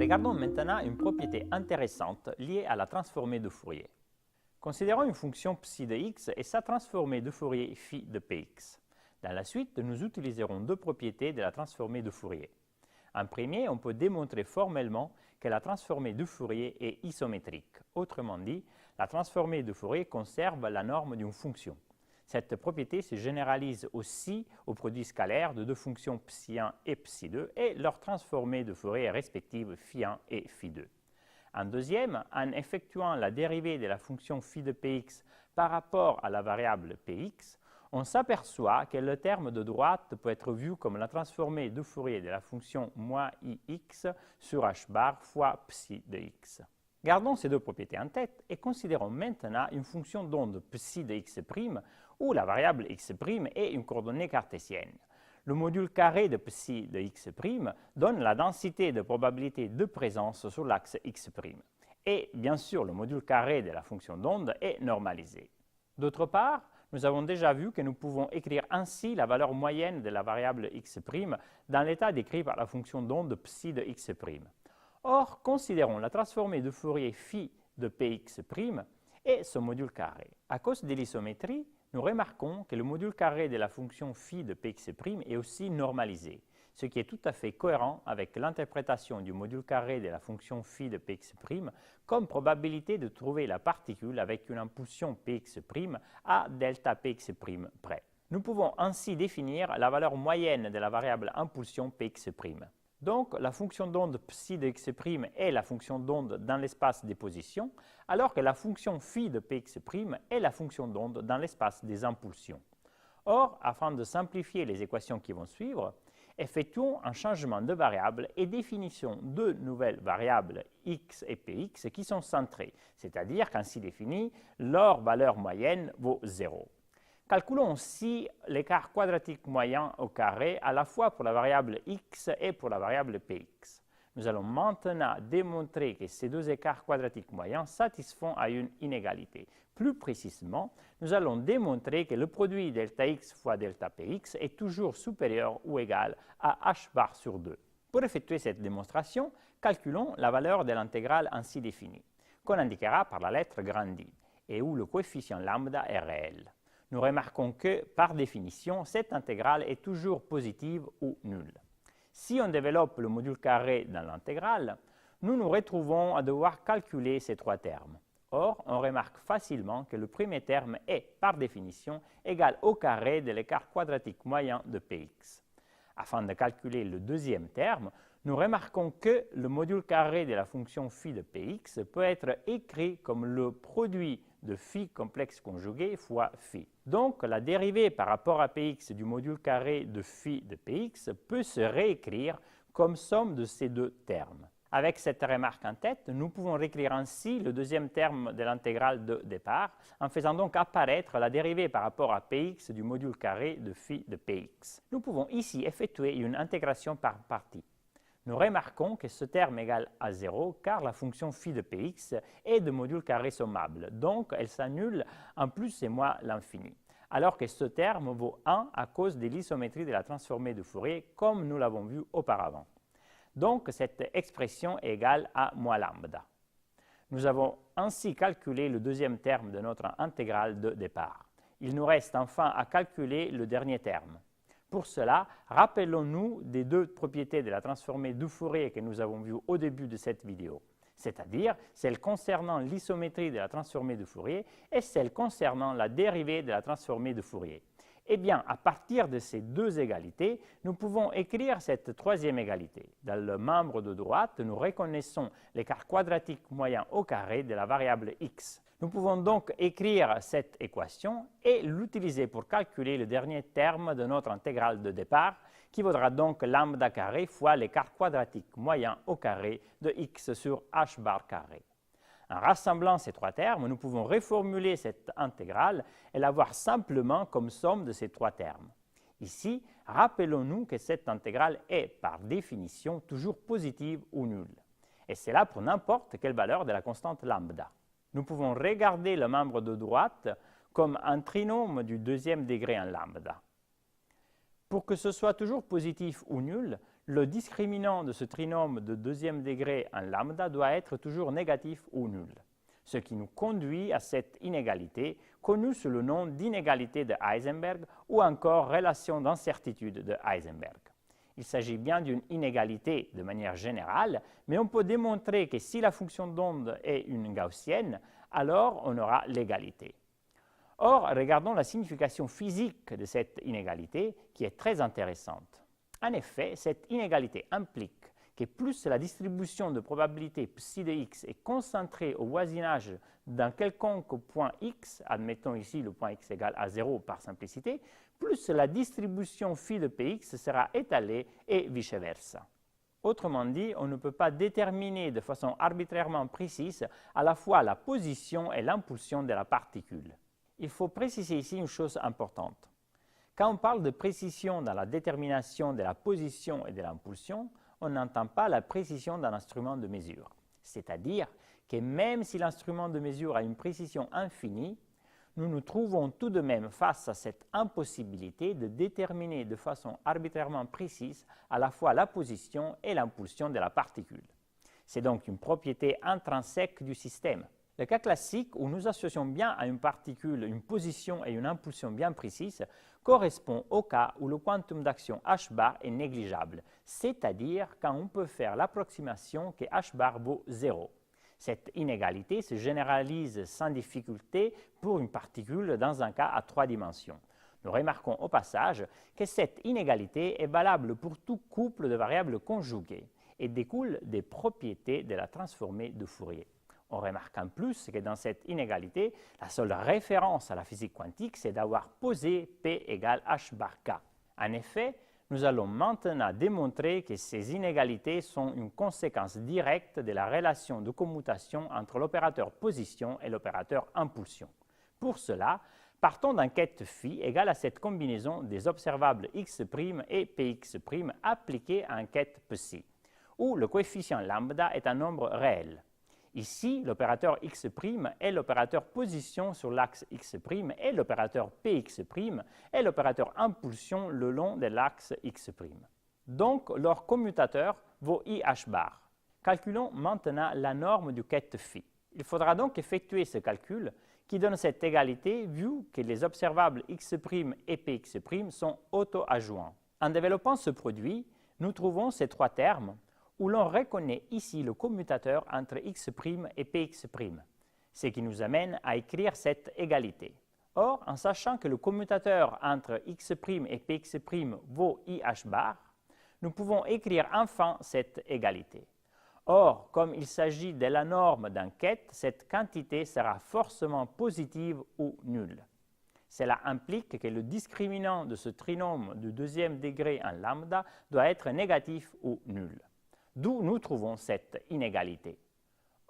Regardons maintenant une propriété intéressante liée à la transformée de Fourier. Considérons une fonction psi de x et sa transformée de Fourier phi de px. Dans la suite, nous utiliserons deux propriétés de la transformée de Fourier. En premier, on peut démontrer formellement que la transformée de Fourier est isométrique. Autrement dit, la transformée de Fourier conserve la norme d'une fonction. Cette propriété se généralise aussi aux produits scalaires de deux fonctions psi1 et psi2 et leur transformée de Fourier respective phi1 et phi2. En deuxième, en effectuant la dérivée de la fonction phi de px par rapport à la variable px, on s'aperçoit que le terme de droite peut être vu comme la transformée de Fourier de la fonction moins ix sur h bar fois psi de x. Gardons ces deux propriétés en tête et considérons maintenant une fonction d'onde psi de x' où la variable x' est une coordonnée cartésienne. Le module carré de psi de x' donne la densité de probabilité de présence sur l'axe x'. Et bien sûr, le module carré de la fonction d'onde est normalisé. D'autre part, nous avons déjà vu que nous pouvons écrire ainsi la valeur moyenne de la variable x' dans l'état décrit par la fonction d'onde psi de x'. Or, considérons la transformée de Fourier phi de px' et son module carré. À cause de l'isométrie, nous remarquons que le module carré de la fonction phi de px' est aussi normalisé, ce qui est tout à fait cohérent avec l'interprétation du module carré de la fonction phi de px' comme probabilité de trouver la particule avec une impulsion px' à delta px' près. Nous pouvons ainsi définir la valeur moyenne de la variable impulsion px'. Donc, la fonction d'onde psi de x' est la fonction d'onde dans l'espace des positions, alors que la fonction phi de px' est la fonction d'onde dans l'espace des impulsions. Or, afin de simplifier les équations qui vont suivre, effectuons un changement de variable et définissons deux nouvelles variables x et px qui sont centrées, c'est-à-dire qu'ainsi définies, leur valeur moyenne vaut 0. Calculons aussi l'écart quadratique moyen au carré à la fois pour la variable x et pour la variable px. Nous allons maintenant démontrer que ces deux écarts quadratiques moyens satisfont à une inégalité. Plus précisément, nous allons démontrer que le produit delta x fois delta px est toujours supérieur ou égal à h bar sur 2. Pour effectuer cette démonstration, calculons la valeur de l'intégrale ainsi définie, qu'on indiquera par la lettre grande I, et où le coefficient lambda est réel. Nous remarquons que, par définition, cette intégrale est toujours positive ou nulle. Si on développe le module carré dans l'intégrale, nous nous retrouvons à devoir calculer ces trois termes. Or, on remarque facilement que le premier terme est, par définition, égal au carré de l'écart quadratique moyen de px. Afin de calculer le deuxième terme, nous remarquons que le module carré de la fonction phi de px peut être écrit comme le produit de phi complexe conjugué fois phi. Donc, la dérivée par rapport à px du module carré de phi de px peut se réécrire comme somme de ces deux termes. Avec cette remarque en tête, nous pouvons réécrire ainsi le deuxième terme de l'intégrale de départ en faisant donc apparaître la dérivée par rapport à px du module carré de phi de px. Nous pouvons ici effectuer une intégration par parties. Nous remarquons que ce terme est égal à 0 car la fonction phi de px est de module carré sommable, donc elle s'annule en plus et moins l'infini, alors que ce terme vaut 1 à cause de l'isométrie de la transformée de Fourier comme nous l'avons vu auparavant. Donc cette expression est égale à moins lambda. Nous avons ainsi calculé le deuxième terme de notre intégrale de départ. Il nous reste enfin à calculer le dernier terme. Pour cela, rappelons-nous des deux propriétés de la transformée de Fourier que nous avons vues au début de cette vidéo, c'est-à-dire celle concernant l'isométrie de la transformée de Fourier et celle concernant la dérivée de la transformée de Fourier. Eh bien, à partir de ces deux égalités, nous pouvons écrire cette troisième égalité. Dans le membre de droite, nous reconnaissons l'écart quadratique moyen au carré de la variable x. Nous pouvons donc écrire cette équation et l'utiliser pour calculer le dernier terme de notre intégrale de départ, qui vaudra donc lambda carré fois l'écart quadratique moyen au carré de x sur h bar carré. En rassemblant ces trois termes, nous pouvons reformuler cette intégrale et la voir simplement comme somme de ces trois termes. Ici, rappelons-nous que cette intégrale est, par définition, toujours positive ou nulle. Et c'est là pour n'importe quelle valeur de la constante lambda. Nous pouvons regarder le membre de droite comme un trinôme du deuxième degré en lambda. Pour que ce soit toujours positif ou nul, le discriminant de ce trinôme de deuxième degré en lambda doit être toujours négatif ou nul, ce qui nous conduit à cette inégalité connue sous le nom d'inégalité de Heisenberg ou encore relation d'incertitude de Heisenberg. Il s'agit bien d'une inégalité de manière générale, mais on peut démontrer que si la fonction d'onde est une gaussienne, alors on aura l'égalité. Or, regardons la signification physique de cette inégalité qui est très intéressante. En effet, cette inégalité implique que plus la distribution de probabilité psi de x est concentrée au voisinage d'un quelconque point x, admettons ici le point x égale à 0 par simplicité, plus la distribution phi de px sera étalée et vice-versa. Autrement dit, on ne peut pas déterminer de façon arbitrairement précise à la fois la position et l'impulsion de la particule. Il faut préciser ici une chose importante. Quand on parle de précision dans la détermination de la position et de l'impulsion, on n'entend pas la précision d'un instrument de mesure. C'est-à-dire que même si l'instrument de mesure a une précision infinie, nous nous trouvons tout de même face à cette impossibilité de déterminer de façon arbitrairement précise à la fois la position et l'impulsion de la particule. C'est donc une propriété intrinsèque du système. Le cas classique où nous associons bien à une particule une position et une impulsion bien précises correspond au cas où le quantum d'action h bar est négligeable, c'est-à-dire quand on peut faire l'approximation que h bar vaut 0. Cette inégalité se généralise sans difficulté pour une particule dans un cas à 3 dimensions. Nous remarquons au passage que cette inégalité est valable pour tout couple de variables conjuguées et découle des propriétés de la transformée de Fourier. On remarque en plus que dans cette inégalité, la seule référence à la physique quantique, c'est d'avoir posé P égale h bar k. En effet, nous allons maintenant démontrer que ces inégalités sont une conséquence directe de la relation de commutation entre l'opérateur position et l'opérateur impulsion. Pour cela, partons d'un ket phi égal à cette combinaison des observables x' et px' appliqués à un ket psi, où le coefficient lambda est un nombre réel. Ici, l'opérateur x' est l'opérateur position sur l'axe x' et l'opérateur px' est l'opérateur impulsion le long de l'axe x'. Donc, leur commutateur vaut ih bar. Calculons maintenant la norme du ket phi. Il faudra donc effectuer ce calcul qui donne cette égalité vu que les observables x' et px' sont auto-adjoints. En développant ce produit, nous trouvons ces trois termes où l'on reconnaît ici le commutateur entre x' et px', ce qui nous amène à écrire cette égalité. Or, en sachant que le commutateur entre x' et px' vaut ih bar, nous pouvons écrire enfin cette égalité. Or, comme il s'agit de la norme d'un ket, cette quantité sera forcément positive ou nulle. Cela implique que le discriminant de ce trinôme du deuxième degré en lambda doit être négatif ou nul. D'où nous trouvons cette inégalité.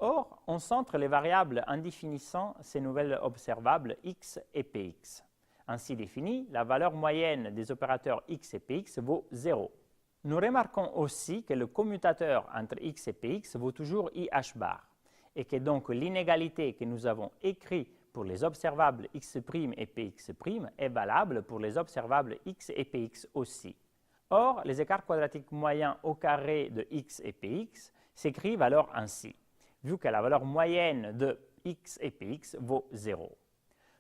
Or, on centre les variables en définissant ces nouvelles observables x et px. Ainsi définie, la valeur moyenne des opérateurs x et px vaut 0. Nous remarquons aussi que le commutateur entre x et px vaut toujours ih bar, et que donc l'inégalité que nous avons écrite pour les observables x' et px' est valable pour les observables x et px aussi. Or, les écarts quadratiques moyens au carré de x et px s'écrivent alors ainsi, vu que la valeur moyenne de x et px vaut 0.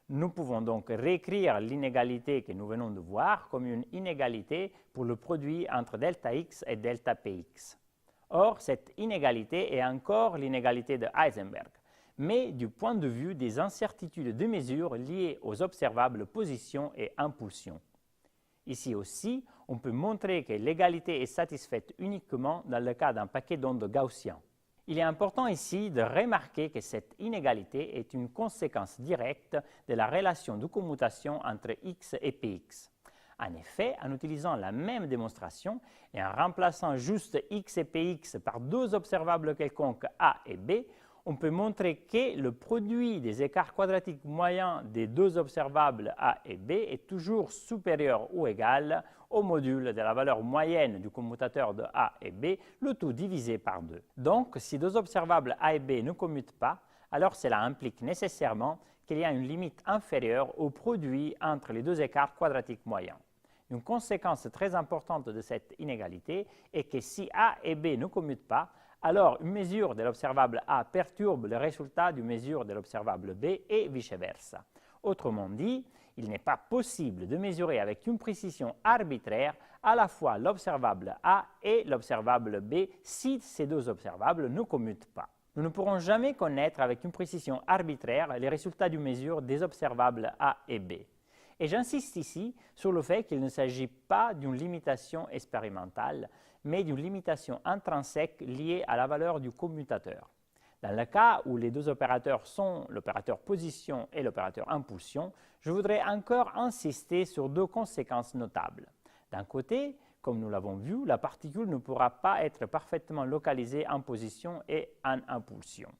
Nous pouvons donc réécrire l'inégalité que nous venons de voir comme une inégalité pour le produit entre delta x et delta px. Or, cette inégalité est encore l'inégalité de Heisenberg, mais du point de vue des incertitudes de mesure liées aux observables position et impulsion. Ici aussi, on peut montrer que l'égalité est satisfaite uniquement dans le cas d'un paquet d'ondes gaussien. Il est important ici de remarquer que cette inégalité est une conséquence directe de la relation de commutation entre x et px. En effet, en utilisant la même démonstration et en remplaçant juste x et px par deux observables quelconques a et b, on peut montrer que le produit des écarts quadratiques moyens des deux observables a et b est toujours supérieur ou égal au module de la valeur moyenne du commutateur de a et b, le tout divisé par 2. Donc, si deux observables a et b ne commutent pas, alors cela implique nécessairement qu'il y a une limite inférieure au produit entre les deux écarts quadratiques moyens. Une conséquence très importante de cette inégalité est que si A et B ne commutent pas, alors une mesure de l'observable A perturbe le résultat d'une mesure de l'observable B et vice-versa. Autrement dit, il n'est pas possible de mesurer avec une précision arbitraire à la fois l'observable A et l'observable B si ces deux observables ne commutent pas. Nous ne pourrons jamais connaître avec une précision arbitraire les résultats d'une mesure des observables A et B. Et j'insiste ici sur le fait qu'il ne s'agit pas d'une limitation expérimentale, mais d'une limitation intrinsèque liée à la valeur du commutateur. Dans le cas où les deux opérateurs sont l'opérateur position et l'opérateur impulsion, je voudrais encore insister sur deux conséquences notables. D'un côté, comme nous l'avons vu, la particule ne pourra pas être parfaitement localisée en position et en impulsion.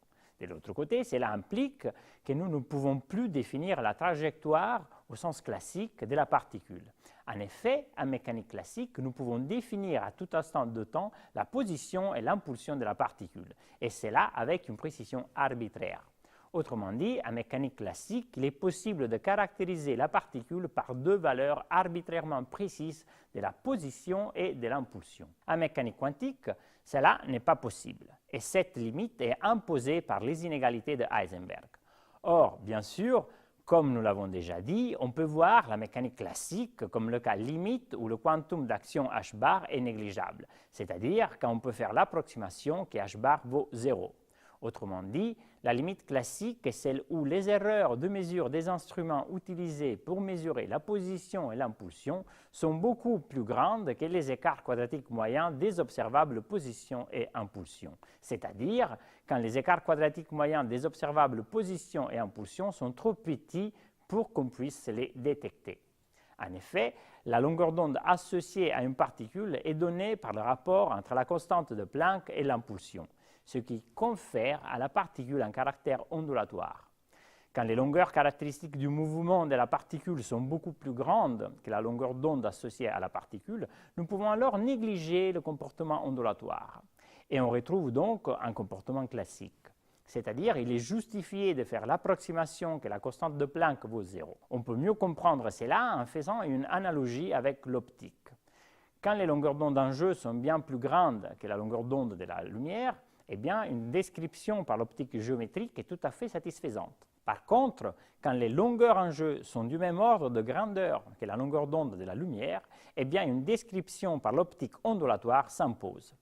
De l'autre côté, cela implique que nous ne pouvons plus définir la trajectoire au sens classique de la particule. En effet, en mécanique classique, nous pouvons définir à tout instant de temps la position et l'impulsion de la particule, et cela avec une précision arbitraire. Autrement dit, en mécanique classique, il est possible de caractériser la particule par deux valeurs arbitrairement précises de la position et de l'impulsion. En mécanique quantique, cela n'est pas possible, et cette limite est imposée par les inégalités de Heisenberg. Or, bien sûr, comme nous l'avons déjà dit, on peut voir la mécanique classique comme le cas limite où le quantum d'action h bar est négligeable, c'est-à-dire quand on peut faire l'approximation que h bar vaut 0. Autrement dit, la limite classique est celle où les erreurs de mesure des instruments utilisés pour mesurer la position et l'impulsion sont beaucoup plus grandes que les écarts quadratiques moyens des observables position et impulsion, c'est-à-dire quand les écarts quadratiques moyens des observables position et impulsion sont trop petits pour qu'on puisse les détecter. En effet, la longueur d'onde associée à une particule est donnée par le rapport entre la constante de Planck et l'impulsion, ce qui confère à la particule un caractère ondulatoire. Quand les longueurs caractéristiques du mouvement de la particule sont beaucoup plus grandes que la longueur d'onde associée à la particule, nous pouvons alors négliger le comportement ondulatoire. Et on retrouve donc un comportement classique. C'est-à-dire, il est justifié de faire l'approximation que la constante de Planck vaut 0. On peut mieux comprendre cela en faisant une analogie avec l'optique. Quand les longueurs d'onde en jeu sont bien plus grandes que la longueur d'onde de la lumière, eh bien, une description par l'optique géométrique est tout à fait satisfaisante. Par contre, quand les longueurs en jeu sont du même ordre de grandeur que la longueur d'onde de la lumière, eh bien, une description par l'optique ondulatoire s'impose.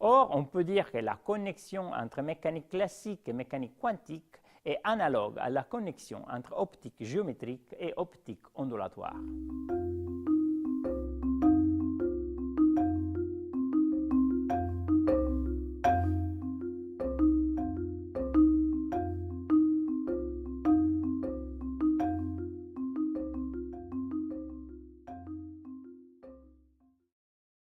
Or, on peut dire que la connexion entre mécanique classique et mécanique quantique est analogue à la connexion entre optique géométrique et optique ondulatoire.